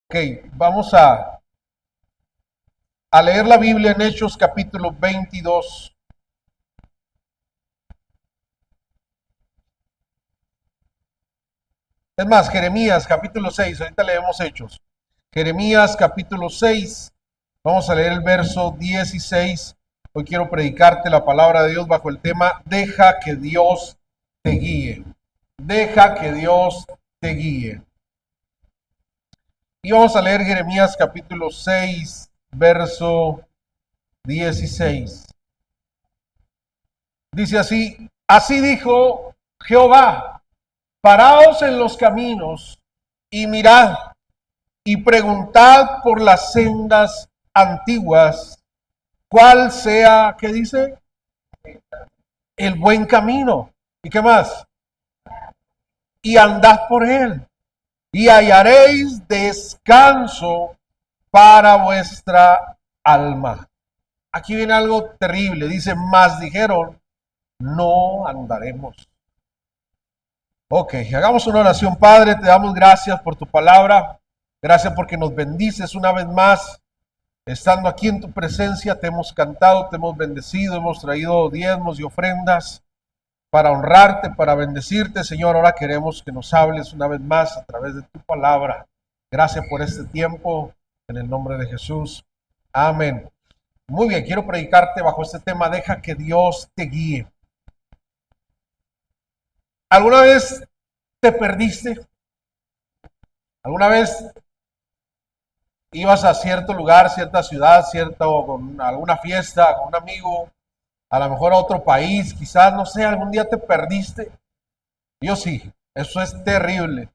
Ok, vamos a leer la Biblia en Hechos capítulo 22. Es más, Jeremías capítulo 6. Ahorita leemos Hechos. Jeremías capítulo 6. Vamos a leer el verso 16. Hoy quiero predicarte la palabra de Dios bajo el tema Deja que Dios te guíe. Deja que Dios te guíe. Y vamos a leer Jeremías capítulo 6, verso 16. Dice así: así dijo Jehová, paraos en los caminos y mirad y preguntad por las sendas antiguas, cuál sea, ¿qué dice? El buen camino. ¿Y qué más? Y andad por él y hallaréis descanso para vuestra alma. Aquí viene algo terrible. Dice, más dijeron, no andaremos. Ok, hagamos una oración. Padre, te damos gracias por tu palabra. Gracias porque nos bendices una vez más. Estando aquí en tu presencia, te hemos cantado, te hemos bendecido, hemos traído diezmos y ofrendas para honrarte, para bendecirte. Señor, ahora queremos que nos hables una vez más a través de tu palabra. Gracias por este tiempo, en el nombre de Jesús. Amén. Muy bien, quiero predicarte bajo este tema, deja que Dios te guíe. ¿Alguna vez te perdiste? ¿Alguna vez ibas a cierto lugar, cierta ciudad, con alguna fiesta, con un amigo, a lo mejor a otro país, quizás, no sé, algún día te perdiste? Yo sí, eso es terrible.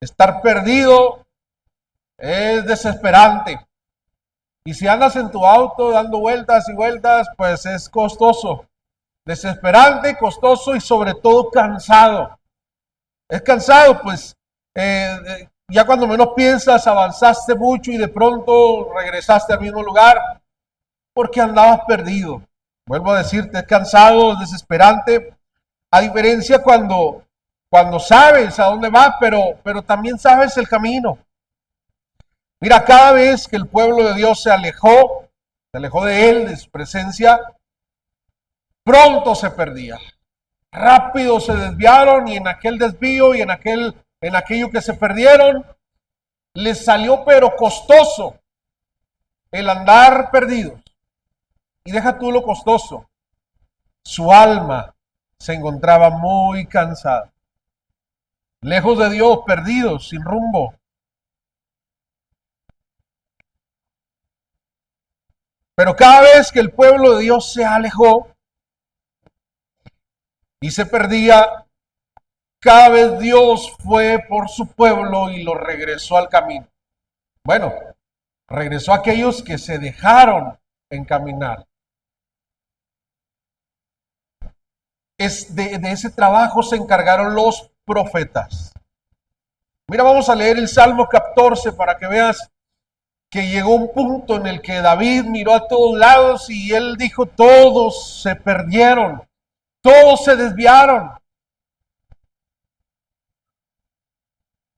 Estar perdido es desesperante. Y si andas en tu auto dando vueltas y vueltas, pues es costoso. Desesperante, costoso y sobre todo cansado. Es cansado, pues ya cuando menos piensas avanzaste mucho y de pronto regresaste al mismo lugar porque andabas perdido. Vuelvo a decirte, es cansado, es desesperante, a diferencia cuando sabes a dónde vas, pero también sabes el camino. Mira, cada vez que el pueblo de Dios se alejó de él, de su presencia, pronto se perdía. Rápido se desviaron y en aquel desvío y en aquello que se perdieron, les salió pero costoso el andar perdidos. Y deja tú lo costoso. Su alma se encontraba muy cansada. Lejos de Dios, perdidos, sin rumbo. Pero cada vez que el pueblo de Dios se alejó y se perdía, cada vez Dios fue por su pueblo y lo regresó al camino. Bueno, regresó a aquellos que se dejaron encaminar. De ese trabajo se encargaron los profetas. Mira, vamos a leer el Salmo 14 para que veas que llegó un punto en el que David miró a todos lados y él dijo, todos se perdieron, todos se desviaron.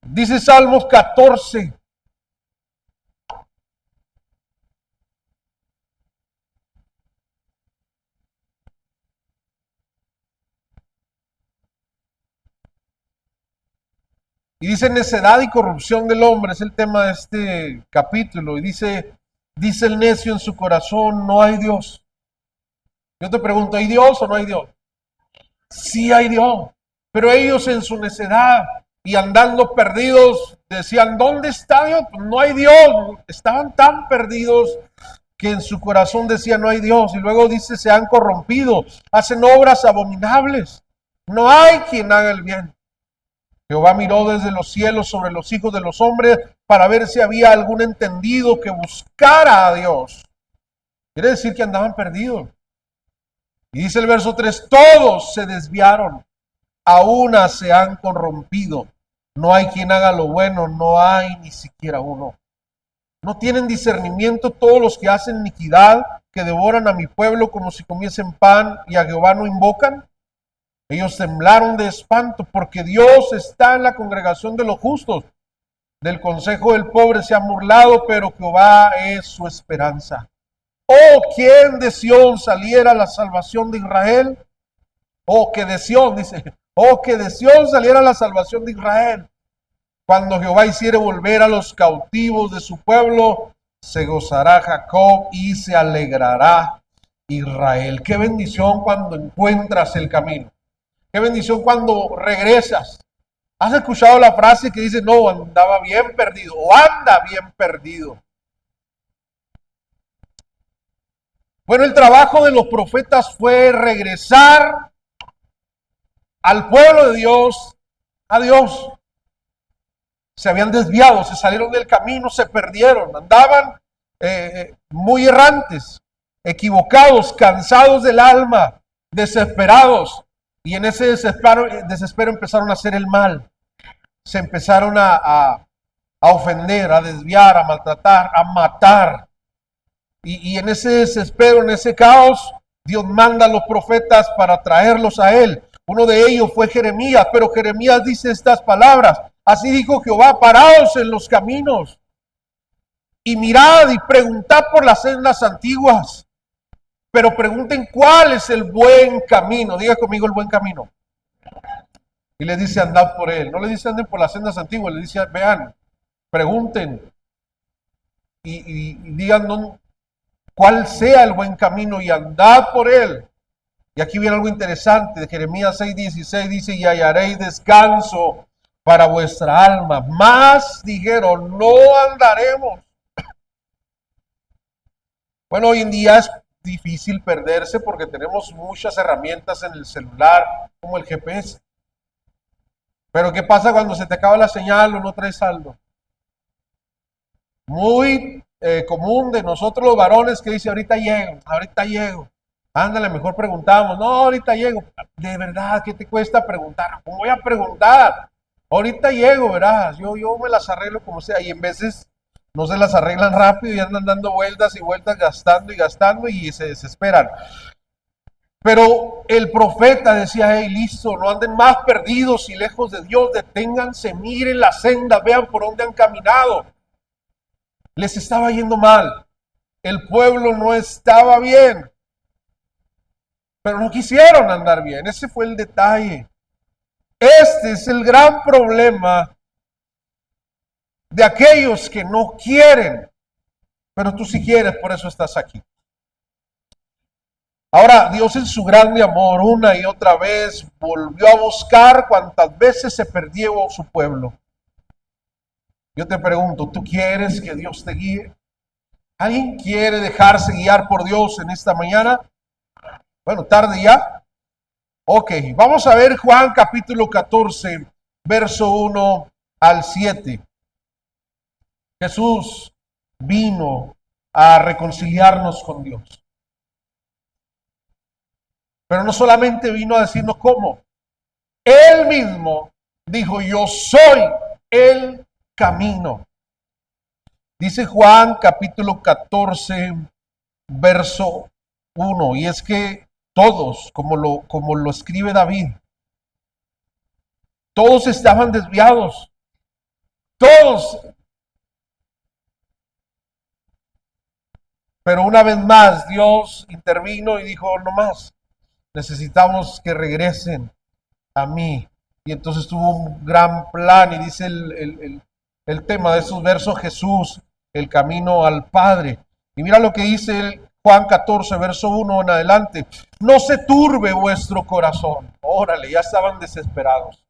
Dice Salmos 14. Y dice necedad y corrupción del hombre, es el tema de este capítulo. Y dice el necio en su corazón, no hay Dios. Yo te pregunto, ¿hay Dios o no hay Dios? Sí hay Dios, pero ellos en su necedad y andando perdidos decían, ¿dónde está Dios? Pues no hay Dios. Estaban tan perdidos que en su corazón decían, no hay Dios. Y luego dice, se han corrompido, hacen obras abominables. No hay quien haga el bien. Jehová miró desde los cielos sobre los hijos de los hombres para ver si había algún entendido que buscara a Dios. Quiere decir que andaban perdidos. Y dice el verso 3, todos se desviaron, a una se han corrompido. No hay quien haga lo bueno, no hay ni siquiera uno. No tienen discernimiento todos los que hacen iniquidad, que devoran a mi pueblo como si comiesen pan y a Jehová no invocan. Ellos temblaron de espanto porque Dios está en la congregación de los justos. Del consejo del pobre se han burlado, pero Jehová es su esperanza. Oh, ¿quién de Sión saliera la salvación de Israel? Oh, que de Sión, dice, oh, que de Sión saliera la salvación de Israel. Cuando Jehová hiciere volver a los cautivos de su pueblo, se gozará Jacob y se alegrará Israel. Qué bendición cuando encuentras el camino. Qué bendición cuando regresas. ¿Has escuchado la frase que dice, no, andaba bien perdido o anda bien perdido? Bueno, el trabajo de los profetas fue regresar al pueblo de Dios, a Dios. Se habían desviado, se salieron del camino, se perdieron, andaban muy errantes, equivocados, cansados del alma, desesperados. Y en ese desespero empezaron a hacer el mal. Se empezaron a ofender, a desviar, a maltratar, a matar. Y en ese desespero, en ese caos, Dios manda a los profetas para traerlos a Él. Uno de ellos fue Jeremías, pero Jeremías dice estas palabras. Así dijo Jehová, paraos en los caminos y mirad y preguntad por las sendas antiguas. Pero pregunten cuál es el buen camino. Diga conmigo el buen camino. Y le dice andad por él. No le dice anden por las sendas antiguas, le dice vean, pregunten y digan cuál sea el buen camino y andad por él. Y aquí viene algo interesante de Jeremías 6:16, dice, y hallaréis descanso para vuestra alma. Más dijeron, no andaremos. Bueno, hoy en día es difícil perderse porque tenemos muchas herramientas en el celular, como el GPS. Pero ¿qué pasa cuando se te acaba la señal o no traes saldo? Muy común de nosotros los varones que dice, ahorita llego. Ándale, mejor preguntamos. No, ahorita llego. De verdad, ¿qué te cuesta preguntar? ¿Cómo voy a preguntar? Ahorita llego, verás. Yo me las arreglo como sea. Y en veces no se las arreglan rápido y andan dando vueltas y vueltas, gastando y se desesperan. Pero el profeta decía, hey, listo, no anden más perdidos y lejos de Dios, deténganse, miren la senda, vean por dónde han caminado. Les estaba yendo mal. El pueblo no estaba bien. Pero no quisieron andar bien. Ese fue el detalle. Este es el gran problema de aquellos que no quieren. Pero tú sí quieres, por eso estás aquí. Ahora, Dios en su grande amor, una y otra vez, volvió a buscar cuantas veces se perdió su pueblo. Yo te pregunto, ¿tú quieres que Dios te guíe? ¿Alguien quiere dejarse guiar por Dios en esta mañana? Bueno, tarde ya. Ok, vamos a ver Juan capítulo 14, verso 1 al 7. Jesús vino a reconciliarnos con Dios. Pero no solamente vino a decirnos cómo. Él mismo dijo, yo soy el camino. Dice Juan capítulo 14, verso 1. Y es que todos, como lo escribe David, todos estaban desviados. Todos. Pero una vez más Dios intervino y dijo, no más. Necesitamos que regresen a mí. Y entonces tuvo un gran plan y dice el tema de esos versos, Jesús, el camino al Padre. Y mira lo que dice Juan 14, verso 1 en adelante. No se turbe vuestro corazón. Órale, ya estaban desesperados.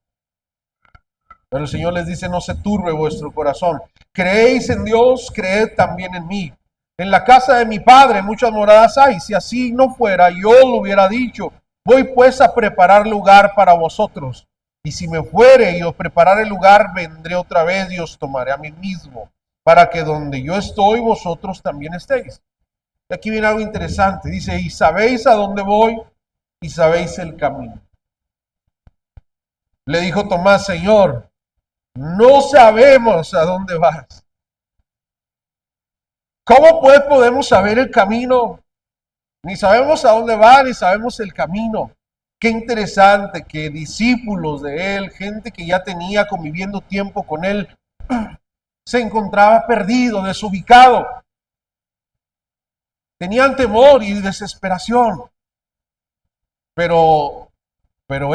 Pero el Señor les dice, no se turbe vuestro corazón. Creéis en Dios, creed también en mí. En la casa de mi Padre muchas moradas hay. Si así no fuera, yo lo hubiera dicho. Voy pues a preparar lugar para vosotros. Y si me fuere y os prepararé el lugar, vendré otra vez y os tomaré a mí mismo, para que donde yo estoy, vosotros también estéis. Y aquí viene algo interesante. Dice, y sabéis a dónde voy y sabéis el camino. Le dijo Tomás, Señor, no sabemos a dónde vas. ¿Cómo pues podemos saber el camino? Ni sabemos a dónde va, ni sabemos el camino. Qué interesante que discípulos de él, gente que ya tenía conviviendo tiempo con él, se encontraba perdido, desubicado. Tenían temor y desesperación. Pero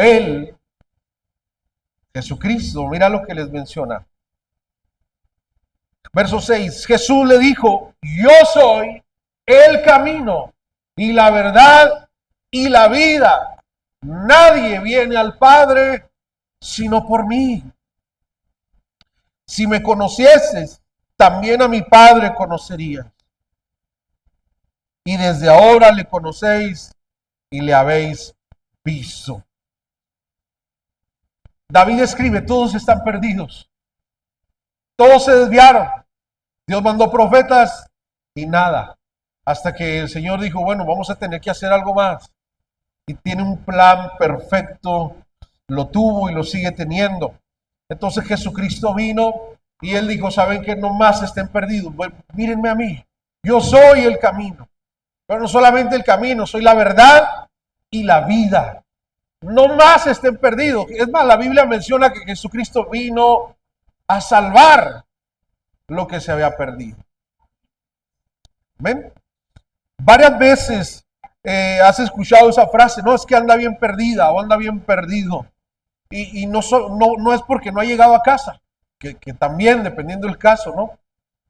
él, Jesucristo, mira lo que les menciona. Verso 6, Jesús le dijo, yo soy el camino y la verdad y la vida. Nadie viene al Padre sino por mí. Si me conocieses, también a mi Padre conocerías. Y desde ahora le conocéis y le habéis visto. David escribe, todos están perdidos. Todos se desviaron. Dios mandó profetas y nada. Hasta que el Señor dijo, bueno, vamos a tener que hacer algo más. Y tiene un plan perfecto, lo tuvo y lo sigue teniendo. Entonces Jesucristo vino y Él dijo, ¿saben que no más estén perdidos? Bueno, mírenme a mí, yo soy el camino. Pero no solamente el camino, soy la verdad y la vida. No más estén perdidos. Es más, la Biblia menciona que Jesucristo vino a salvar lo que se había perdido. ¿Ven? Varias veces has escuchado esa frase, no, es que anda bien perdida o anda bien perdido. Y no es porque no ha llegado a casa, que también, dependiendo del caso, ¿no?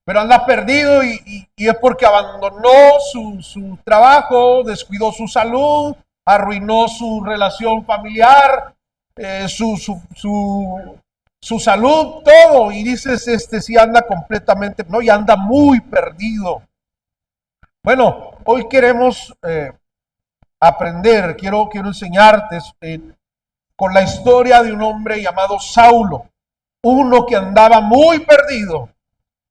Pero anda perdido y es porque abandonó su trabajo, descuidó su salud, arruinó su relación familiar, su salud, todo. Y dices, sí anda completamente, no, y anda muy perdido. Bueno, hoy queremos aprender, quiero enseñarte con la historia de un hombre llamado Saulo, uno que andaba muy perdido,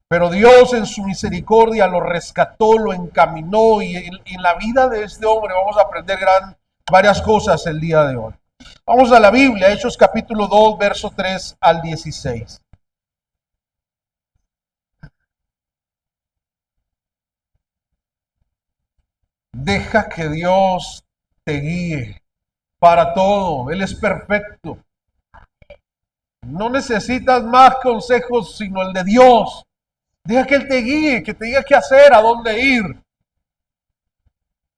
pero Dios en su misericordia lo rescató, lo encaminó y en la vida de este hombre vamos a aprender varias cosas el día de hoy. Vamos a la Biblia, Hechos capítulo 2, verso 3 al 16. Deja que Dios te guíe para todo. Él es perfecto. No necesitas más consejos sino el de Dios. Deja que Él te guíe, que te diga qué hacer, a dónde ir.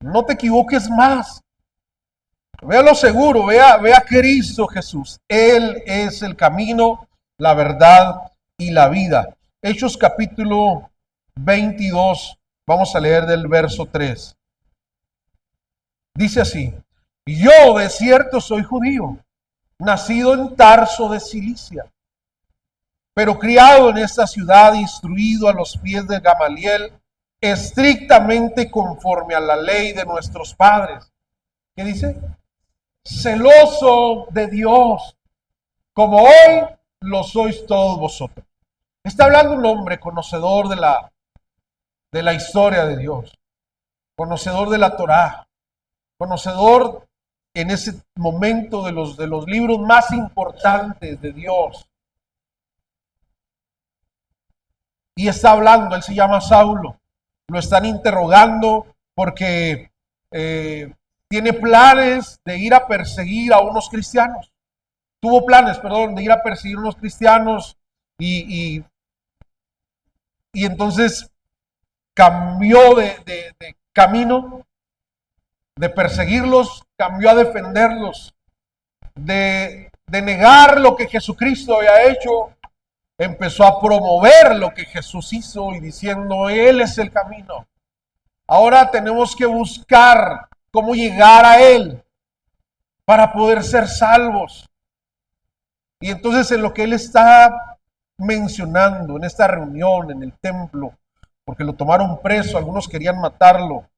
No te equivoques más. Vea lo seguro, vea a Cristo Jesús. Él es el camino, la verdad y la vida. Hechos capítulo 22, vamos a leer del verso 3. Dice así, yo de cierto soy judío, nacido en Tarso de Cilicia, pero criado en esta ciudad, instruido a los pies de Gamaliel, estrictamente conforme a la ley de nuestros padres. ¿Qué dice? Celoso de Dios, como hoy lo sois todos vosotros. Está hablando un hombre conocedor de la historia de Dios, conocedor de la Torá, conocedor en ese momento de los libros más importantes de Dios. Y está hablando, él se llama Saulo. Lo están interrogando porque tiene planes de ir a perseguir a unos cristianos. Tuvo planes, perdón, de ir a perseguir a unos cristianos y entonces cambió de camino, de perseguirlos, cambió a defenderlos, de negar lo que Jesucristo había hecho, empezó a promover lo que Jesús hizo y diciendo, Él es el camino. Ahora tenemos que buscar cómo llegar a Él para poder ser salvos. Y entonces en lo que Él está mencionando en esta reunión, en el templo, porque lo tomaron preso, algunos querían matarlo.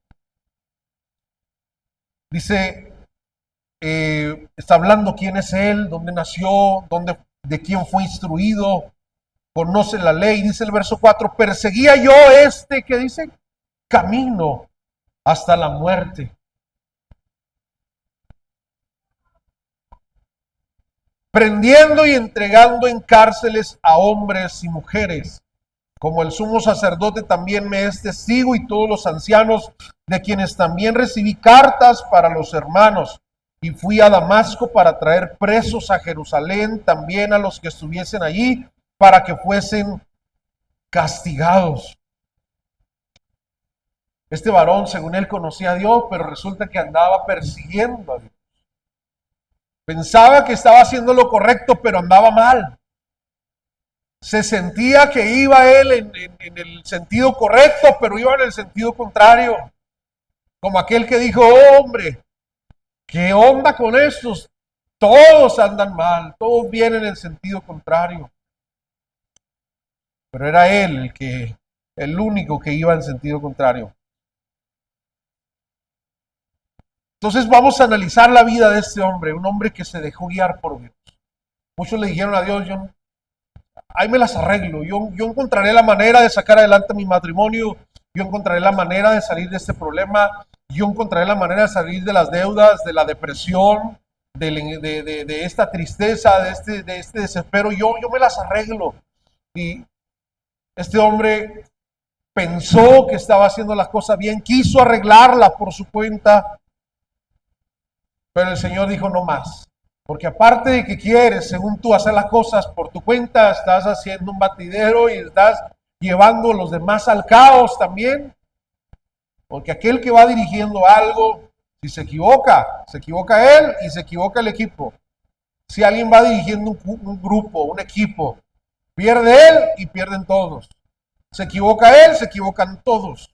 Dice, está hablando quién es Él, dónde nació, de quién fue instruido, conoce la ley. Dice el verso 4, perseguía yo ¿qué dice? Camino hasta la muerte. Prendiendo y entregando en cárceles a hombres y mujeres, como el sumo sacerdote también me es testigo y todos los ancianos, de quienes también recibí cartas para los hermanos. Y fui a Damasco para traer presos a Jerusalén, también a los que estuviesen allí, para que fuesen castigados. Este varón, según él, conocía a Dios, pero resulta que andaba persiguiendo a Dios. Pensaba que estaba haciendo lo correcto, pero andaba mal. Se sentía que iba él en el sentido correcto, pero iba en el sentido contrario. Como aquel que dijo, oh, hombre, ¿qué onda con estos? Todos andan mal, todos vienen en el sentido contrario. Pero era él el único que iba en sentido contrario. Entonces vamos a analizar la vida de este hombre, un hombre que se dejó guiar por Dios. Muchos le dijeron a Dios, ahí me las arreglo, yo encontraré la manera de sacar adelante mi matrimonio, yo encontraré la manera de salir de este problema, yo encontraré la manera de salir de las deudas, de la depresión, de esta tristeza, de este desespero, yo me las arreglo. Y este hombre pensó que estaba haciendo las cosas bien, quiso arreglarla por su cuenta, pero el Señor dijo no más. Porque aparte de que quieres, según tú, hacer las cosas por tu cuenta, estás haciendo un batidero y estás llevando a los demás al caos también. Porque aquel que va dirigiendo algo, si se equivoca él y se equivoca el equipo. Si alguien va dirigiendo un grupo, un equipo, pierde él y pierden todos. Se equivoca él, se equivocan todos.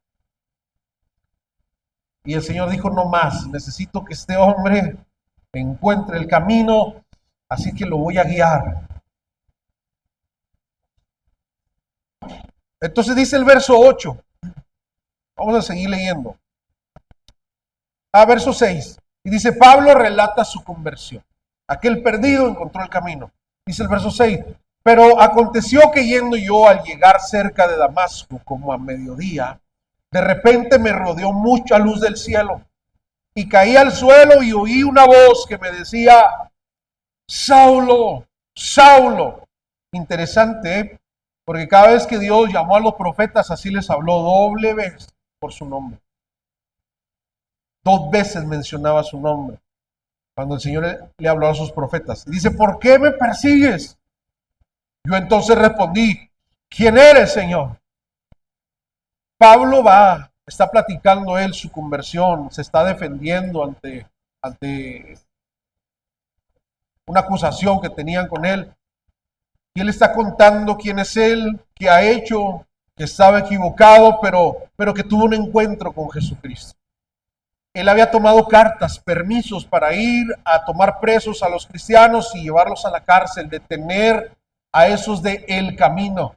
Y el Señor dijo, no más, necesito que este hombre encuentre el camino, así que lo voy a guiar. Entonces dice el verso 8, vamos a seguir leyendo. Verso 6, y dice, Pablo relata su conversión. Aquel perdido encontró el camino. Dice el verso 6, pero aconteció que yendo yo al llegar cerca de Damasco, como a mediodía, de repente me rodeó mucha luz del cielo, y caí al suelo y oí una voz que me decía, Saulo, Saulo. Interesante, ¿eh? Porque cada vez que Dios llamó a los profetas, así les habló doble vez por su nombre. 2 veces mencionaba su nombre cuando el Señor le habló a sus profetas. Y dice, ¿por qué me persigues? Yo entonces respondí, ¿quién eres, Señor? Pablo está platicando él su conversión, se está defendiendo ante una acusación que tenían con él. Y él está contando quién es él, qué ha hecho, que estaba equivocado, pero que tuvo un encuentro con Jesucristo. Él había tomado cartas, permisos para ir a tomar presos a los cristianos y llevarlos a la cárcel, detener a esos de el camino.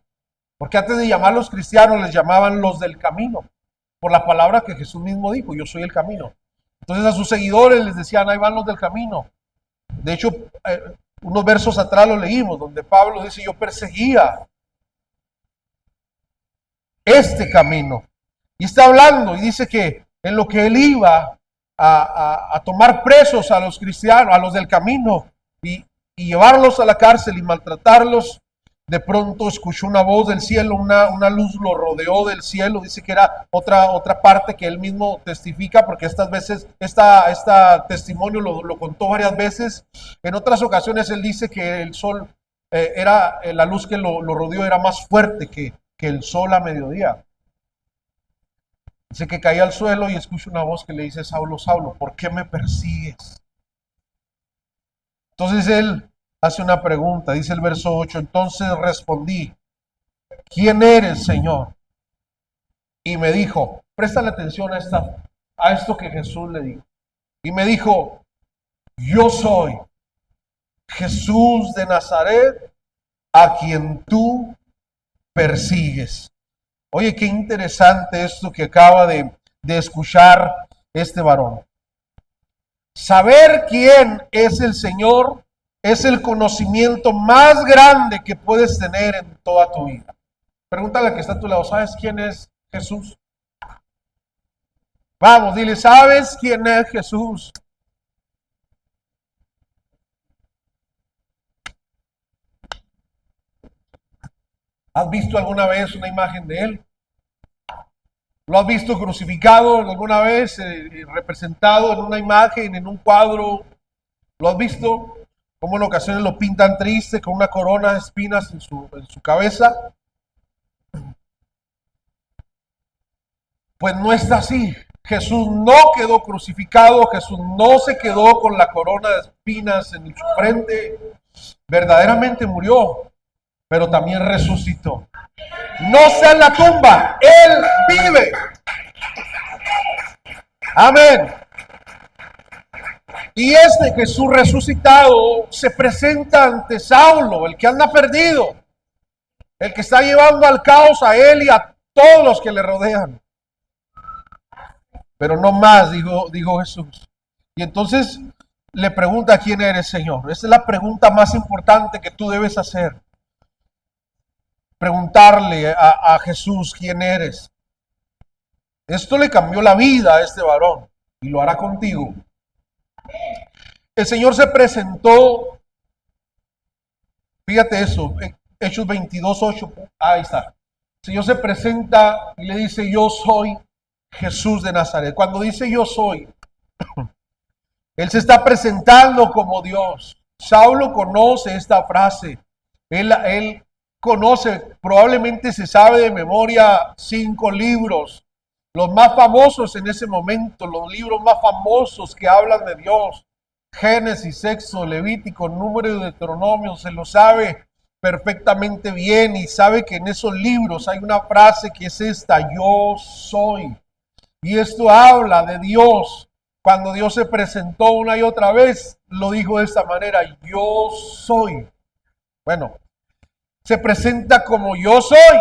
Porque antes de llamarlos cristianos les llamaban los del camino, por la palabra que Jesús mismo dijo, yo soy el camino. Entonces a sus seguidores les decían, ahí van los del camino. De hecho, unos versos atrás lo leímos, donde Pablo dice, yo perseguía este camino. Y está hablando y dice que en lo que él iba a tomar presos a los cristianos, a los del camino, y llevarlos a la cárcel y maltratarlos, de pronto escuchó una voz del cielo, una luz lo rodeó del cielo. Dice que era otra parte que él mismo testifica, porque estas veces, este testimonio lo contó varias veces. En otras ocasiones él dice que el sol era, la luz que lo rodeó era más fuerte que el sol a mediodía. Dice que caía al suelo y escucha una voz que le dice, Saulo, Saulo, ¿por qué me persigues? Entonces él hace una pregunta, dice el verso 8, entonces respondí, ¿quién eres, Señor? Y me dijo, préstale atención a esto que Jesús le dijo. Y me dijo, yo soy Jesús de Nazaret, a quien tú persigues. Oye, qué interesante esto que acaba de escuchar este varón. Saber quién es el Señor es el conocimiento más grande que puedes tener en toda tu vida. Pregúntale al que está a tu lado, ¿sabes quién es Jesús? Vamos, dile, ¿sabes quién es Jesús? ¿Has visto alguna vez una imagen de él? ¿Lo has visto crucificado alguna vez, representado en una imagen, en un cuadro? ¿Lo has visto? Como en ocasiones lo pintan triste, con una corona de espinas en su cabeza. Pues no está así. Jesús no quedó crucificado, Jesús no se quedó con la corona de espinas en su frente, verdaderamente murió, pero también resucitó. No está en la tumba, Él vive. Amén. Y este Jesús resucitado se presenta ante Saulo, el que anda perdido, el que está llevando al caos a él y a todos los que le rodean. Pero no más, dijo Jesús. Y entonces le pregunta: ¿quién eres, Señor? Esa es la pregunta más importante que tú debes hacer. Preguntarle a Jesús: ¿quién eres? Esto le cambió la vida a este varón y lo hará contigo. El Señor se presentó, fíjate eso, Hechos 22:8, ahí está. El Señor se presenta y le dice: yo soy Jesús de Nazaret. Cuando dice yo soy, Él se está presentando como Dios. Saulo conoce esta frase. Él conoce, probablemente se sabe de memoria 5 libros, los más famosos en ese momento, los libros más famosos que hablan de Dios. Génesis, Éxodo, Levítico, Número y Deuteronomio, se lo sabe perfectamente bien y sabe que en esos libros hay una frase que es esta: yo soy. Y esto habla de Dios. Cuando Dios se presentó una y otra vez, lo dijo de esta manera: yo soy. Bueno, se presenta como yo soy,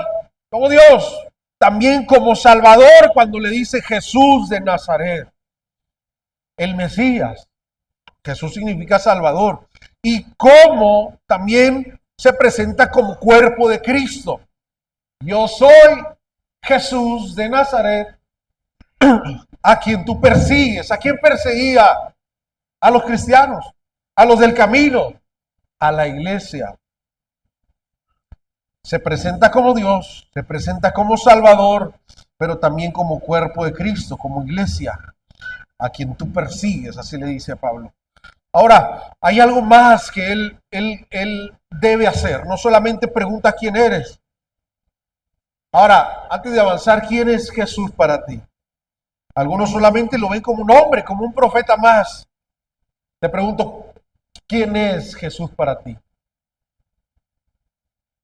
como Dios, también como Salvador cuando le dice Jesús de Nazaret, el Mesías. Jesús significa Salvador. Y como también se presenta como cuerpo de Cristo. Yo soy Jesús de Nazaret, a quien tú persigues. ¿A quién perseguía? A los cristianos, a los del camino, a la iglesia. Se presenta como Dios, se presenta como Salvador, pero también como cuerpo de Cristo, como iglesia, a quien tú persigues, así le dice a Pablo. Ahora, hay algo más que él debe hacer. No solamente pregunta quién eres. Ahora, antes de avanzar, ¿quién es Jesús para ti? Algunos solamente lo ven como un hombre, como un profeta más. Te pregunto, ¿quién es Jesús para ti?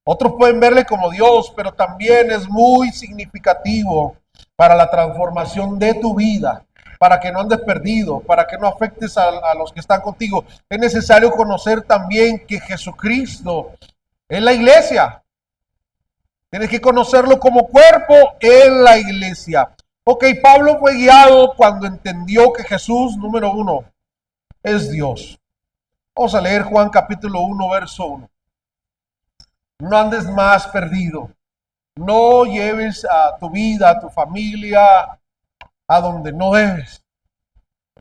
Otros pueden verle como Dios, pero también es muy significativo para la transformación de tu vida, para que no andes perdido, para que no afectes a los que están contigo. Es necesario conocer también que Jesucristo es la iglesia. Tienes que conocerlo como cuerpo en la iglesia. Ok, Pablo fue guiado cuando entendió que Jesús, número 1, es Dios. Vamos a leer Juan capítulo 1, verso 1. No andes más perdido. No lleves a tu vida, a tu familia, a donde no debes.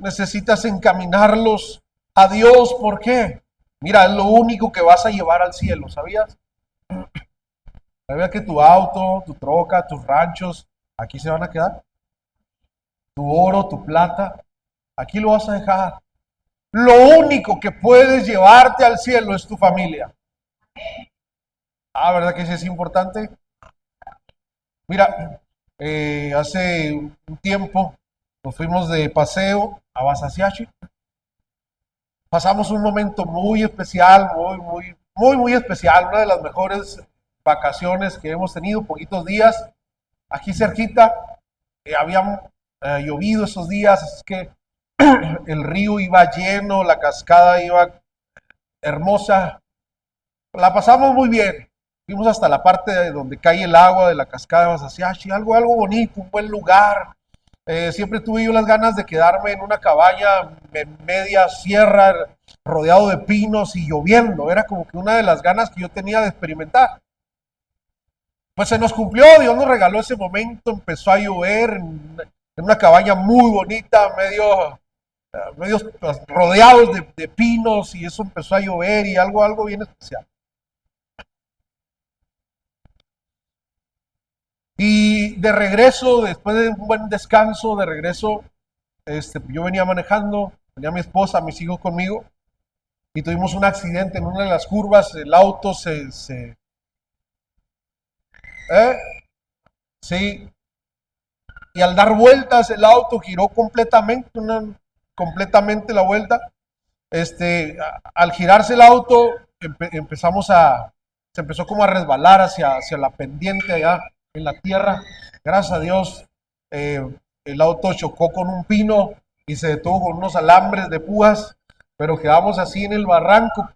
Necesitas encaminarlos a Dios. ¿Por qué? Mira, es lo único que vas a llevar al cielo, ¿sabías? ¿Sabías que tu auto, tu troca, tus ranchos, aquí se van a quedar? Tu oro, tu plata, aquí lo vas a dejar. Lo único que puedes llevarte al cielo es tu familia. Ah, ¿verdad que sí es importante? Mira, hace un tiempo nos fuimos de paseo a Basasiachi. Pasamos un momento muy especial, muy especial, una de las mejores vacaciones que hemos tenido, poquitos días, aquí cerquita. Había llovido esos días, así que el río iba lleno, la cascada iba hermosa. La pasamos muy bien. Fuimos hasta la parte de donde cae el agua de la cascada de Basasiachi, algo bonito, un buen lugar. Siempre tuve yo las ganas de quedarme en una cabaña en media sierra, rodeado de pinos y lloviendo. Era como que una de las ganas que yo tenía de experimentar. Pues se nos cumplió, Dios nos regaló ese momento, empezó a llover en una cabaña muy bonita, medios rodeados de pinos, y eso empezó a llover y algo bien especial. Y de regreso, después de un buen descanso, de regreso, yo venía manejando, venía mi esposa, mis hijos conmigo, y tuvimos un accidente en una de las curvas. El auto sí, y al dar vueltas el auto giró completamente, completamente la vuelta. Al girarse el auto, se empezó como a resbalar hacia la pendiente allá en la tierra. Gracias a Dios, el auto chocó con un pino y se detuvo con unos alambres de púas, pero quedamos así en el barranco.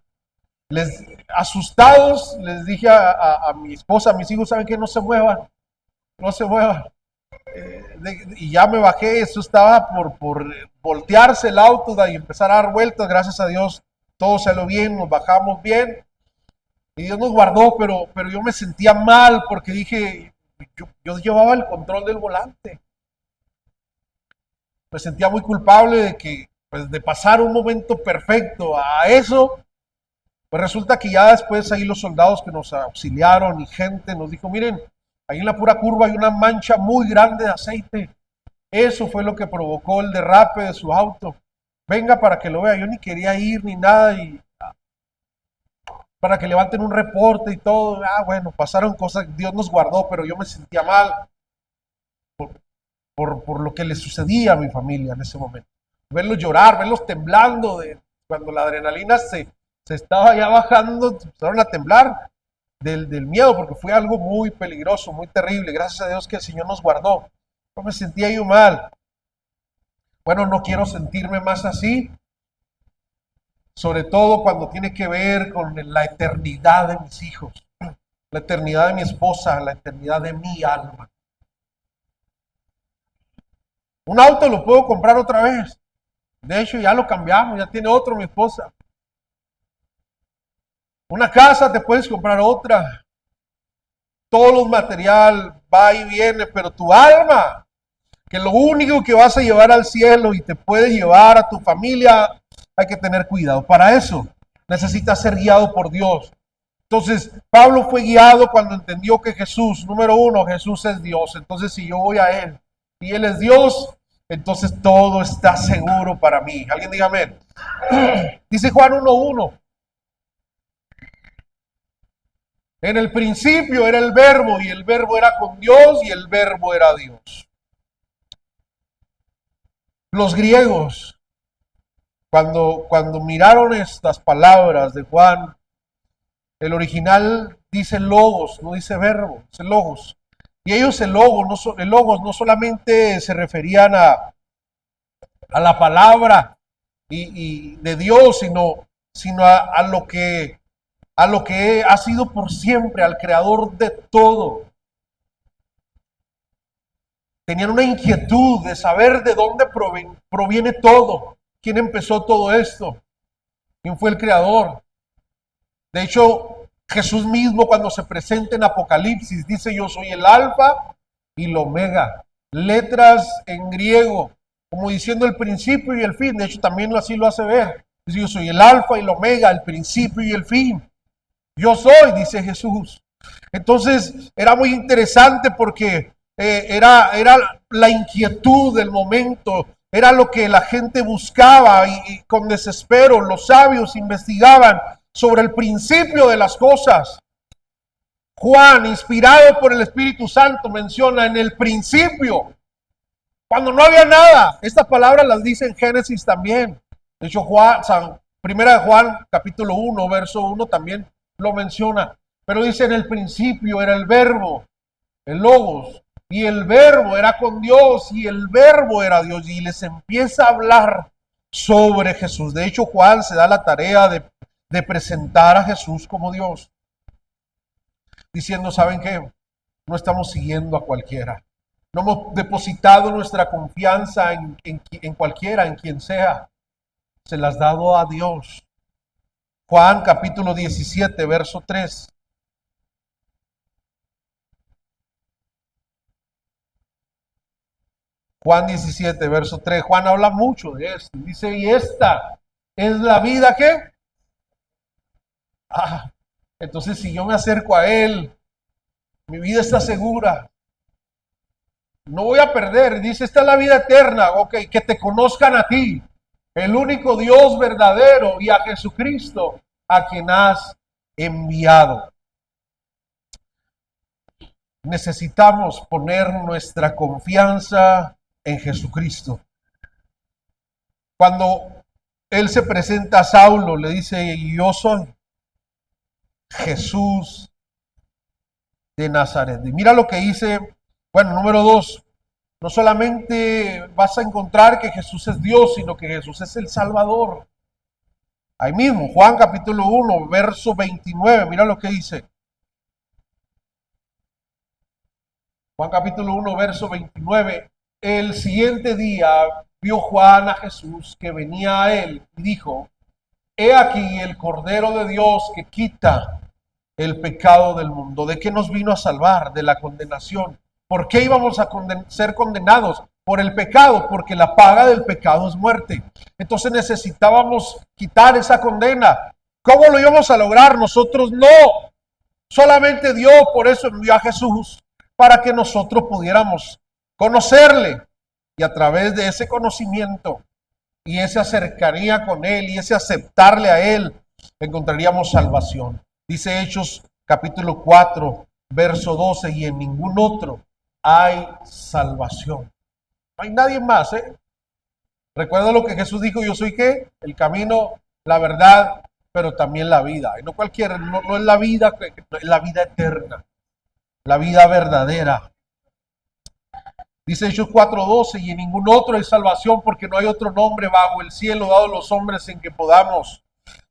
Asustados, les dije a mi esposa, a mis hijos, ¿saben qué? No se muevan, no se muevan. Y ya me bajé, eso estaba por voltearse el auto y empezar a dar vueltas. Gracias a Dios, todo salió bien, nos bajamos bien y Dios nos guardó, pero yo me sentía mal porque dije, yo llevaba el control del volante. Me sentía muy culpable de que, pues, de pasar un momento perfecto a eso. Pues resulta que ya después ahí los soldados que nos auxiliaron y gente nos dijo, miren, ahí en la pura curva hay una mancha muy grande de aceite. Eso fue lo que provocó el derrape de su auto. Venga para que lo vea. Yo ni quería ir ni nada y para que levanten un reporte y todo. Bueno, pasaron cosas, Dios nos guardó, pero yo me sentía mal por lo que le sucedía a mi familia en ese momento. Verlos llorar, verlos temblando, cuando la adrenalina se estaba ya bajando, empezaron a temblar del miedo, porque fue algo muy peligroso, muy terrible. Gracias a Dios que el Señor nos guardó. No me sentía yo mal. Bueno, no quiero sentirme más así, sobre todo cuando tiene que ver con la eternidad de mis hijos, la eternidad de mi esposa, la eternidad de mi alma. Un auto lo puedo comprar otra vez. De hecho, ya lo cambiamos, ya tiene otro mi esposa. Una casa te puedes comprar otra. Todo los material va y viene, pero tu alma, que lo único que vas a llevar al cielo y te puede llevar a tu familia, hay que tener cuidado. Para eso necesitas ser guiado por Dios. Entonces, Pablo fue guiado cuando entendió que Jesús, número uno, Jesús es Dios. Entonces, si yo voy a Él y Él es Dios, entonces todo está seguro para mí. Alguien diga amén. Dice Juan 1:1. En el principio era el verbo y el verbo era con Dios y el verbo era Dios. Los griegos, cuando miraron estas palabras de Juan, el original dice logos, no dice verbo, dice logos. Y ellos el logos no solamente se referían a la palabra y de Dios, sino a lo que ha sido por siempre, al creador de todo. Tenían una inquietud de saber de dónde proviene todo, quién empezó todo esto, quién fue el creador. De hecho, Jesús mismo cuando se presenta en Apocalipsis dice: yo soy el alfa y el omega, letras en griego, como diciendo el principio y el fin. De hecho, también así lo hace ver. Dice: yo soy el alfa y el omega, el principio y el fin. Yo soy, dice Jesús. Entonces era muy interesante porque era la inquietud del momento, era lo que la gente buscaba y con desespero los sabios investigaban sobre el principio de las cosas. Juan, inspirado por el Espíritu Santo, menciona en el principio, cuando no había nada. Estas palabras las dice en Génesis también. De hecho, Primera de Juan, capítulo 1, verso 1 también lo menciona. Pero dice: en el principio era el verbo, el logos, y el verbo era con Dios, y el verbo era Dios. Y les empieza a hablar sobre Jesús. De hecho, Juan se da la tarea de presentar a Jesús como Dios, diciendo: ¿saben qué? No estamos siguiendo a cualquiera. No hemos depositado nuestra confianza en cualquiera, en quien sea. Se las ha dado a Dios. Juan capítulo 17, verso 3. Juan 17, verso 3. Juan habla mucho de esto. Dice: y esta es la vida que... entonces si yo me acerco a Él, mi vida está segura. No voy a perder. Dice: esta es la vida eterna. Ok, que te conozcan a ti, el único Dios verdadero, y a Jesucristo, a quien has enviado. necesitamos poner nuestra confianza en Jesucristo. Cuando él se presenta a Saulo, le dice: yo soy Jesús de Nazaret. Y mira lo que dice, bueno, número 2, no solamente vas a encontrar que Jesús es Dios, sino que Jesús es el Salvador. Ahí mismo, Juan capítulo 1, verso 29, mira lo que dice. Juan capítulo 1, verso 29. El siguiente día vio Juan a Jesús que venía a él y dijo: he aquí el Cordero de Dios que quita el pecado del mundo. ¿De qué nos vino a salvar? De la condenación. ¿Por qué íbamos a ser condenados? Por el pecado, porque la paga del pecado es muerte. Entonces necesitábamos quitar esa condena. ¿Cómo lo íbamos a lograr? Nosotros no. Solamente Dios, por eso envió a Jesús, para que nosotros pudiéramos conocerle. Y a través de ese conocimiento y esa cercanía con Él y ese aceptarle a Él, encontraríamos salvación. Dice Hechos capítulo 4, verso 12, y en ningún otro hay salvación. No hay nadie más, ¿eh? Recuerda lo que Jesús dijo: yo soy ¿qué? El camino, la verdad, pero también la vida. Y no cualquiera, no es la vida, es la vida eterna, la vida verdadera. Dice Hechos 4:12, y en ningún otro hay salvación, porque no hay otro nombre bajo el cielo dado a los hombres en que podamos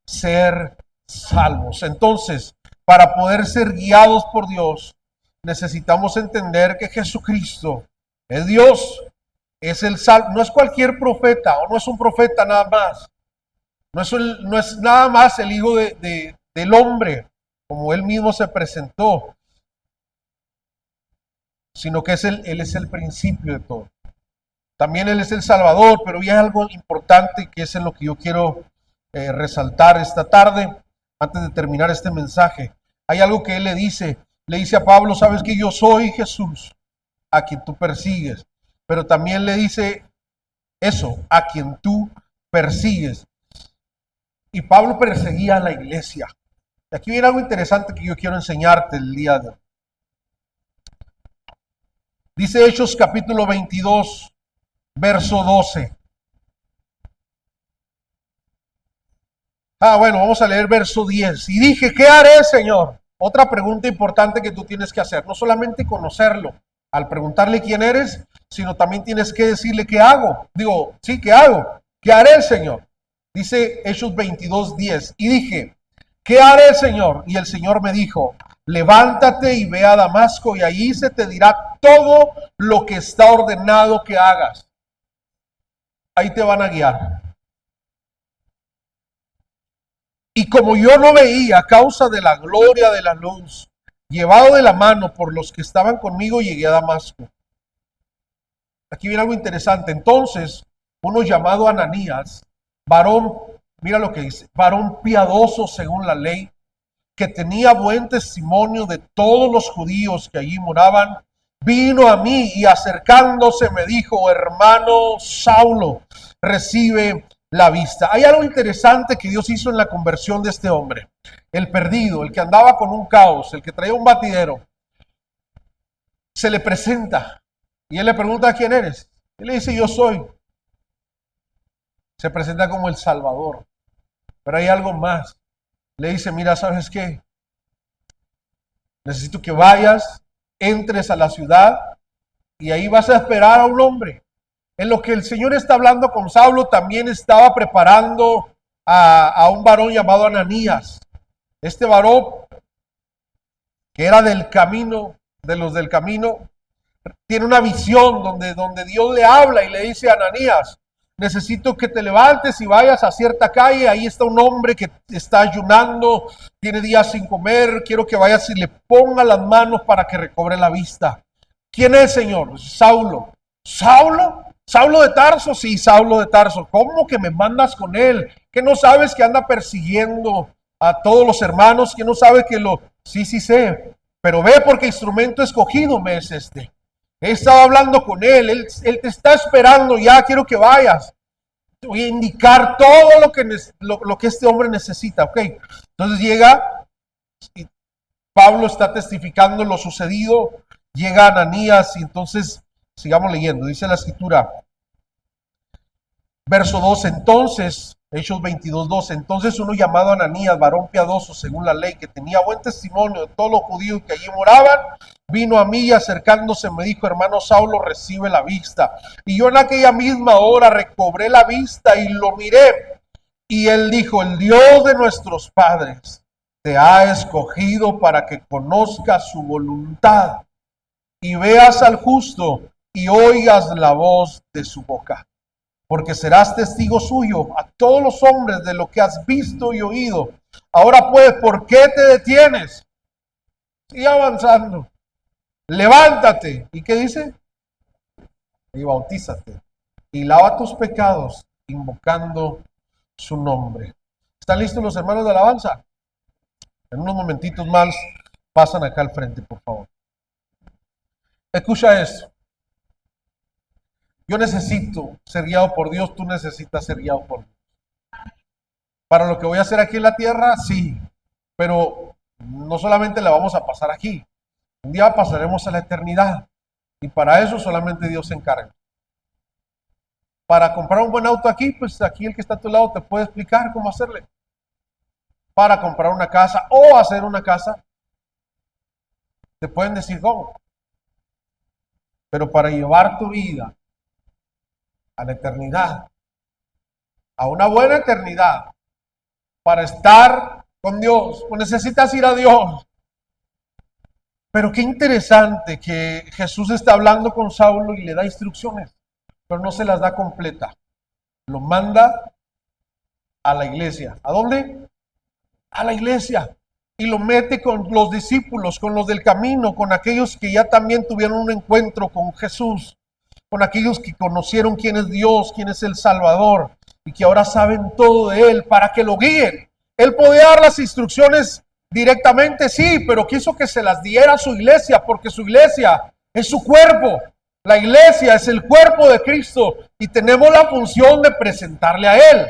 ser salvos. Entonces, para poder ser guiados por Dios, necesitamos entender que Jesucristo es Dios, es el salvo, no es cualquier profeta, o no es un profeta nada más, no es nada más el Hijo del hombre, como Él mismo se presentó, sino que Él es el principio de todo. También Él es el Salvador, pero ya hay algo importante que es en lo que yo quiero resaltar esta tarde, antes de terminar este mensaje. Hay algo que Él le dice a Pablo: sabes que yo soy Jesús, a quien tú persigues, pero también le dice eso, a quien tú persigues. Y Pablo perseguía a la iglesia. Y aquí viene algo interesante que yo quiero enseñarte el día de hoy. Dice Hechos capítulo 22, verso 12. Bueno, vamos a leer verso 10. Y dije: ¿qué haré, Señor? Otra pregunta importante que tú tienes que hacer. No solamente conocerlo al preguntarle quién eres, sino también tienes que decirle qué hago. Digo, sí, ¿qué hago? ¿Qué haré, Señor? Dice Hechos 22, 10. Y dije: ¿qué haré, Señor? Y el Señor me dijo: levántate y ve a Damasco, y allí se te dirá todo lo que está ordenado que hagas. Ahí te van a guiar. Y como yo no veía a causa de la gloria de la luz, llevado de la mano por los que estaban conmigo, llegué a Damasco. Aquí viene algo interesante. Entonces, uno llamado Ananías, varón, mira lo que dice, varón piadoso según la ley, que tenía buen testimonio de todos los judíos que allí moraban, vino a mí y acercándose me dijo: hermano Saulo, recibe la vista. Hay algo interesante que Dios hizo en la conversión de este hombre. El perdido, el que andaba con un caos, el que traía un batidero, se le presenta y él le pregunta: ¿quién eres? Él le dice: yo soy. Se presenta como el Salvador. Pero hay algo más. Le dice: mira, ¿sabes qué? Necesito que vayas, entres a la ciudad y ahí vas a esperar a un hombre. En lo que el Señor está hablando con Saulo, también estaba preparando a un varón llamado Ananías. Este varón, que era del camino, de los del camino, tiene una visión donde Dios le habla y le dice a Ananías: necesito que te levantes y vayas a cierta calle, ahí está un hombre que está ayunando, tiene días sin comer, quiero que vayas y le ponga las manos para que recobre la vista. ¿Quién es, Señor? Saulo. ¿Saulo? ¿Saulo de Tarso? Sí, Saulo de Tarso. ¿Cómo que me mandas con él? ¿Que no sabes que anda persiguiendo a todos los hermanos? ¿Que no sabe que lo...? Sí, sí sé, pero ve, porque instrumento escogido me es este. He estado hablando con él te está esperando ya, quiero que vayas. Te voy a indicar todo lo que este hombre necesita, ¿ok? Entonces llega y Pablo está testificando lo sucedido llega Ananías y entonces, sigamos leyendo, dice la escritura, verso 2, entonces, Hechos 22:2, entonces uno llamado Ananías, varón piadoso según la ley, que tenía buen testimonio de todos los judíos que allí moraban, vino a mí y acercándose me dijo, hermano Saulo, recibe la vista. Y yo en aquella misma hora recobré la vista y lo miré. Y él dijo, el Dios de nuestros padres te ha escogido para que conozcas su voluntad y veas al justo y oigas la voz de su boca. Porque serás testigo suyo a todos los hombres de lo que has visto y oído. Ahora pues, ¿por qué te detienes? Sigue avanzando. Levántate. ¿Y qué dice? Y bautízate. Y lava tus pecados, invocando su nombre. ¿Están listos los hermanos de alabanza? En unos momentitos más pasan acá al frente, por favor. Escucha esto. Yo necesito ser guiado por Dios, tú necesitas ser guiado por Dios. Para lo que voy a hacer aquí en la tierra, sí, pero no solamente la vamos a pasar aquí, un día pasaremos a la eternidad y para eso solamente Dios se encarga. Para comprar un buen auto aquí, pues aquí el que está a tu lado te puede explicar cómo hacerle. Para comprar una casa o hacer una casa, te pueden decir cómo. Pero para llevar tu vida a la eternidad, a una buena eternidad, para estar con Dios, pues necesitas ir a Dios. Pero qué interesante que Jesús está hablando con Saulo y le da instrucciones, pero no se las da completa. Lo manda a la iglesia. ¿A dónde? A la iglesia. Y lo mete con los discípulos, con los del camino, con aquellos que ya también tuvieron un encuentro con Jesús, con aquellos que conocieron quién es Dios, quién es el Salvador, y que ahora saben todo de Él, para que lo guíen. Él podía dar las instrucciones directamente, sí, pero quiso que se las diera a su iglesia, porque su iglesia es su cuerpo. La iglesia es el cuerpo de Cristo y tenemos la función de presentarle a Él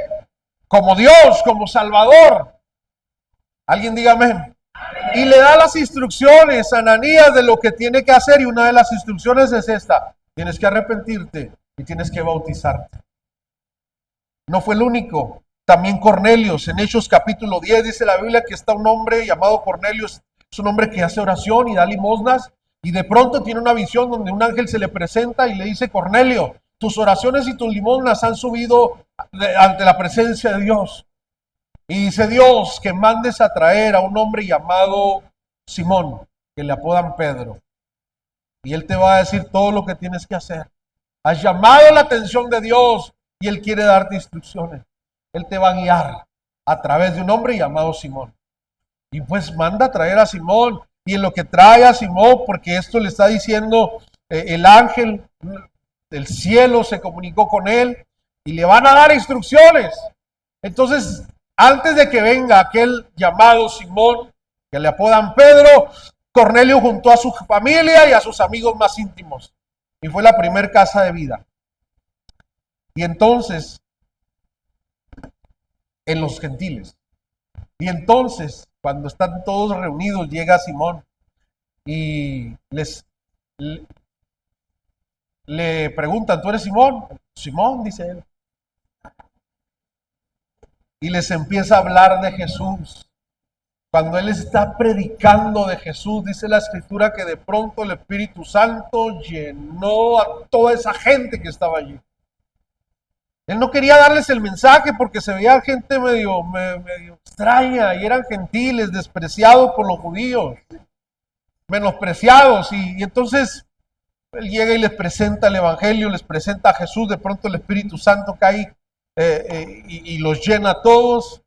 como Dios, como Salvador. Alguien diga amén. Y le da las instrucciones a Ananías de lo que tiene que hacer, y una de las instrucciones es esta: tienes que arrepentirte y tienes que bautizarte. No fue el único. También Cornelio, en Hechos capítulo 10 dice la Biblia que está un hombre llamado Cornelio, es un hombre que hace oración y da limosnas, y de pronto tiene una visión donde un ángel se le presenta y le dice: Cornelio, tus oraciones y tus limosnas han subido ante la presencia de Dios. Y dice Dios que mandes a traer a un hombre llamado Simón, que le apodan Pedro. Y él te va a decir todo lo que tienes que hacer. Has llamado la atención de Dios y Él quiere darte instrucciones. Él te va a guiar a través de un hombre llamado Simón. Y pues manda a traer a Simón. Y en lo que trae a Simón, porque esto le está diciendo el ángel del cielo se comunicó con él y le van a dar instrucciones. Entonces, antes de que venga aquel llamado Simón, que le apodan Pedro, Cornelio juntó a su familia y a sus amigos más íntimos. Y fue la primer casa de vida. Y entonces, en los gentiles. Y entonces, cuando están todos reunidos, llega Simón y le preguntan: ¿tú eres Simón? Simón, dice él. Y les empieza a hablar de Jesús. Cuando él está predicando de Jesús, dice la escritura que de pronto el Espíritu Santo llenó a toda esa gente que estaba allí. Él no quería darles el mensaje porque se veía gente medio extraña y eran gentiles, despreciados por los judíos, menospreciados. Y entonces él llega y les presenta el Evangelio, les presenta a Jesús. De pronto el Espíritu Santo cae y los llena a todos.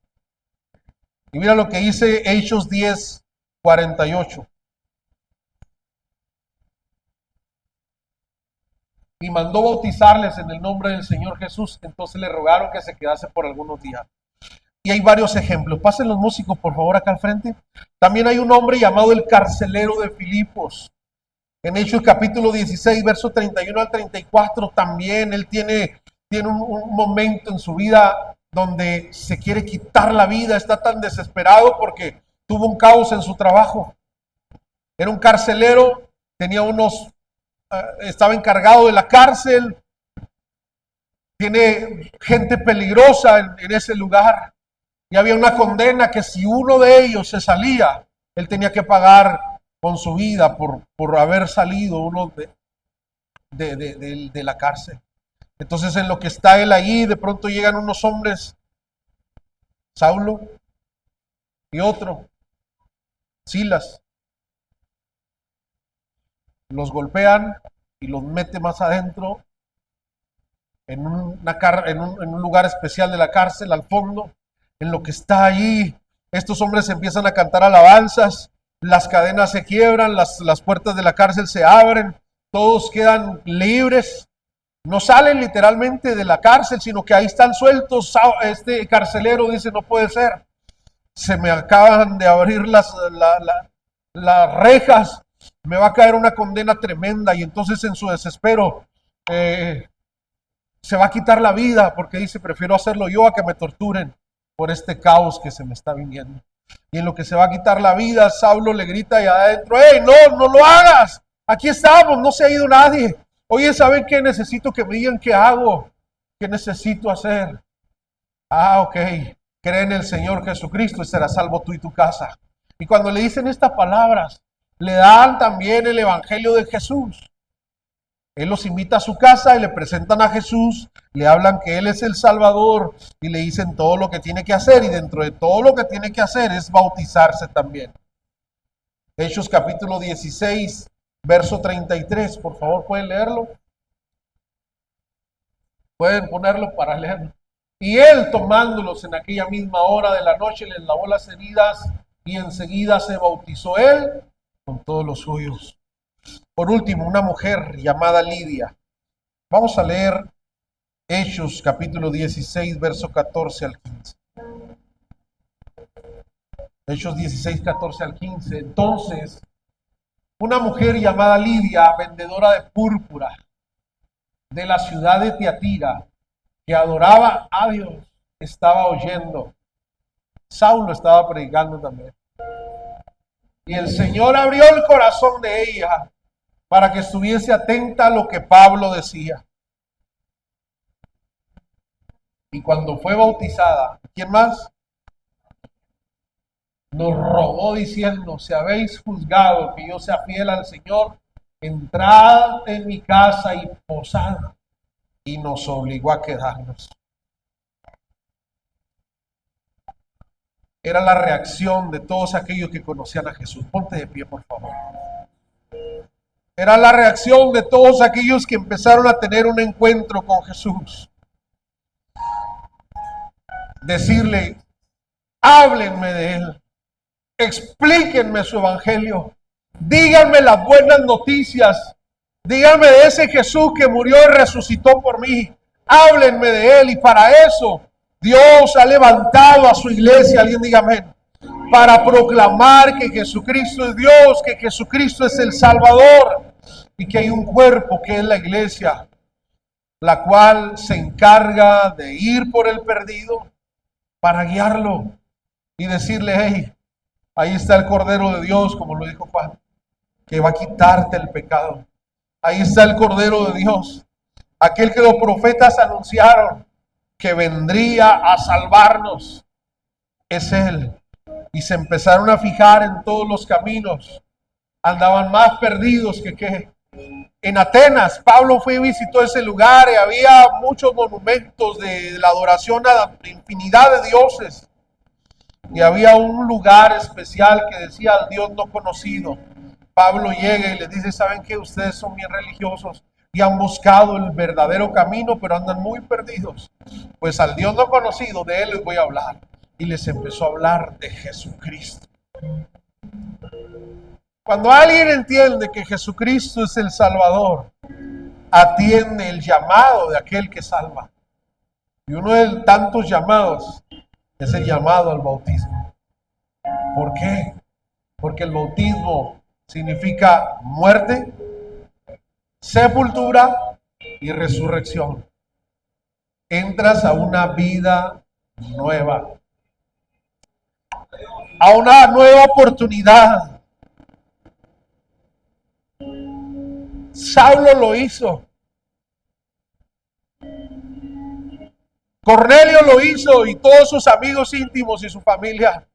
Y mira lo que dice Hechos 10:48. Y mandó bautizarles en el nombre del Señor Jesús. Entonces le rogaron que se quedase por algunos días. Y hay varios ejemplos. Pasen los músicos, por favor, acá al frente. También hay un hombre llamado el carcelero de Filipos. En Hechos capítulo 16, verso 31 al 34, también él tiene un momento en su vida donde se quiere quitar la vida. Está tan desesperado porque tuvo un caos en su trabajo. Era un carcelero tenía estaba encargado de la cárcel, tiene gente peligrosa en ese lugar, y había una condena que si uno de ellos se salía, él tenía que pagar con su vida por haber salido uno de la cárcel. Entonces en lo que está él allí, de pronto llegan unos hombres, Saulo y otro, Silas, los golpean y los mete más adentro en un lugar especial de la cárcel, al fondo. En lo que está allí, estos hombres empiezan a cantar alabanzas, las cadenas se quiebran, las puertas de la cárcel se abren, todos quedan libres, no salen literalmente de la cárcel, sino que ahí están sueltos. Este carcelero dice, no puede ser, se me acaban de abrir las rejas, me va a caer una condena tremenda. Y entonces en su desespero se va a quitar la vida, porque dice, prefiero hacerlo yo a que me torturen por este caos que se me está viniendo. Y en lo que se va a quitar la vida, Saulo le grita allá adentro, ¡hey, no lo hagas! Aquí estamos, no se ha ido nadie. Oye, ¿saben qué? Necesito que me digan qué hago, qué necesito hacer. Ah, ok, cree en el Señor Jesucristo y serás salvo tú y tu casa. Y cuando le dicen estas palabras, le dan también el evangelio de Jesús. Él los invita a su casa y le presentan a Jesús, le hablan que Él es el Salvador y le dicen todo lo que tiene que hacer, y dentro de todo lo que tiene que hacer es bautizarse también. Hechos capítulo 16, verso 33, por favor, ¿pueden leerlo? Pueden ponerlo para leerlo. Y Él, tomándolos en aquella misma hora de la noche, les lavó las heridas y enseguida se bautizó Él con todos los suyos. Por último, una mujer llamada Lidia. Vamos a leer Hechos capítulo 16, verso 14 al 15. Hechos 16, 14 al 15. Entonces, una mujer llamada Lidia, vendedora de púrpura, de la ciudad de Tiatira, que adoraba a Dios, estaba oyendo. Saulo estaba predicando también. Y el Señor abrió el corazón de ella para que estuviese atenta a lo que Pablo decía. Y cuando fue bautizada, ¿quién más? Nos rogó diciendo, si habéis juzgado que yo sea fiel al Señor, entrad en mi casa y posad. Y nos obligó a quedarnos. Era la reacción de todos aquellos que conocían a Jesús. Ponte de pie, por favor. Era la reacción de todos aquellos que empezaron a tener un encuentro con Jesús. Decirle, háblenme de Él, explíquenme su evangelio, díganme las buenas noticias, díganme de ese Jesús que murió y resucitó por mí, háblenme de Él. Y para eso Dios ha levantado a su iglesia, alguien diga amén, para proclamar que Jesucristo es Dios, que Jesucristo es el Salvador y que hay un cuerpo que es la iglesia, la cual se encarga de ir por el perdido para guiarlo y decirle, hey, ahí está el Cordero de Dios, como lo dijo Juan, que va a quitarte el pecado. Ahí está el Cordero de Dios, aquel que los profetas anunciaron que vendría a salvarnos. Es Él. Y se empezaron a fijar en todos los caminos. Andaban más perdidos que en Atenas. Pablo fue y visitó ese lugar y había muchos monumentos de la adoración a la infinidad de dioses. Y había un lugar especial que decía al Dios no conocido. Pablo llega y les dice, ¿saben qué? Ustedes son bien religiosos y han buscado el verdadero camino, pero andan muy perdidos. Pues al Dios no conocido, de Él les voy a hablar. Y les empezó a hablar de Jesucristo. Cuando alguien entiende que Jesucristo es el Salvador, atiende el llamado de aquel que salva. Y uno de tantos llamados es el llamado al bautismo. ¿Por qué? Porque el bautismo significa muerte, sepultura y resurrección. Entras a una vida nueva, a una nueva oportunidad. Saulo lo hizo. Cornelio lo hizo y todos sus amigos íntimos y su familia.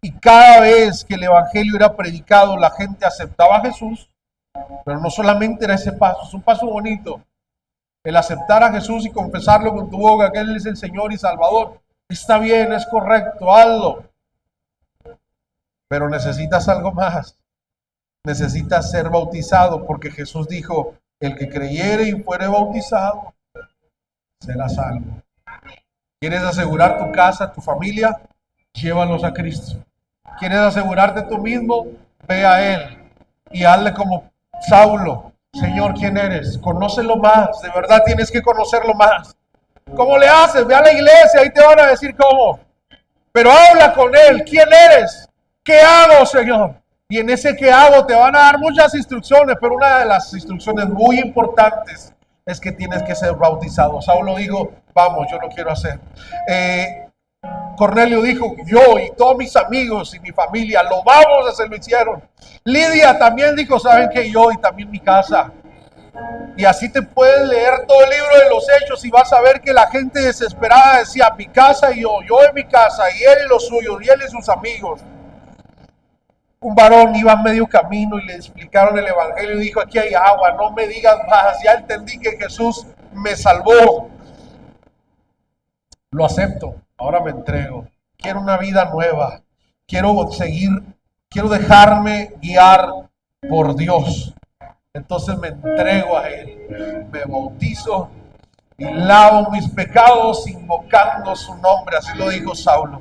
Y cada vez que el evangelio era predicado, la gente aceptaba a Jesús. Pero no solamente era ese paso, es un paso bonito. El aceptar a Jesús y confesarlo con tu boca, que Él es el Señor y Salvador. Está bien, es correcto, hazlo. Pero necesitas algo más. Necesitas ser bautizado, porque Jesús dijo, el que creyere y fuere bautizado, será salvo. ¿Quieres asegurar tu casa, tu familia? Llévalos a Cristo. ¿Quieres asegurarte tú mismo? Ve a Él y hazle como Saulo. Señor, ¿quién eres? Conócelo más, de verdad tienes que conocerlo más. ¿Cómo le haces? Ve a la iglesia, ahí te van a decir cómo. Pero habla con Él, ¿quién eres? ¿Qué hago, Señor? Y en ese qué hago te van a dar muchas instrucciones, pero una de las instrucciones muy importantes es que tienes que ser bautizado. Saulo dijo, vamos, yo lo quiero hacer. Cornelio dijo, yo y todos mis amigos y mi familia lo vamos a hacer, lo hicieron. Lidia también dijo, saben que yo y también mi casa. Y así te puedes leer todo el libro de los Hechos y vas a ver que la gente desesperada decía, mi casa y yo en mi casa, y él y los suyos, y él y sus amigos. Un varón iba a medio camino y le explicaron el evangelio y dijo, aquí hay agua, no me digas más, ya entendí que Jesús me salvó. Lo acepto, ahora me entrego. Quiero una vida nueva, quiero dejarme guiar por Dios. Entonces me entrego a Él, me bautizo y lavo mis pecados invocando su nombre, así lo dijo Saulo.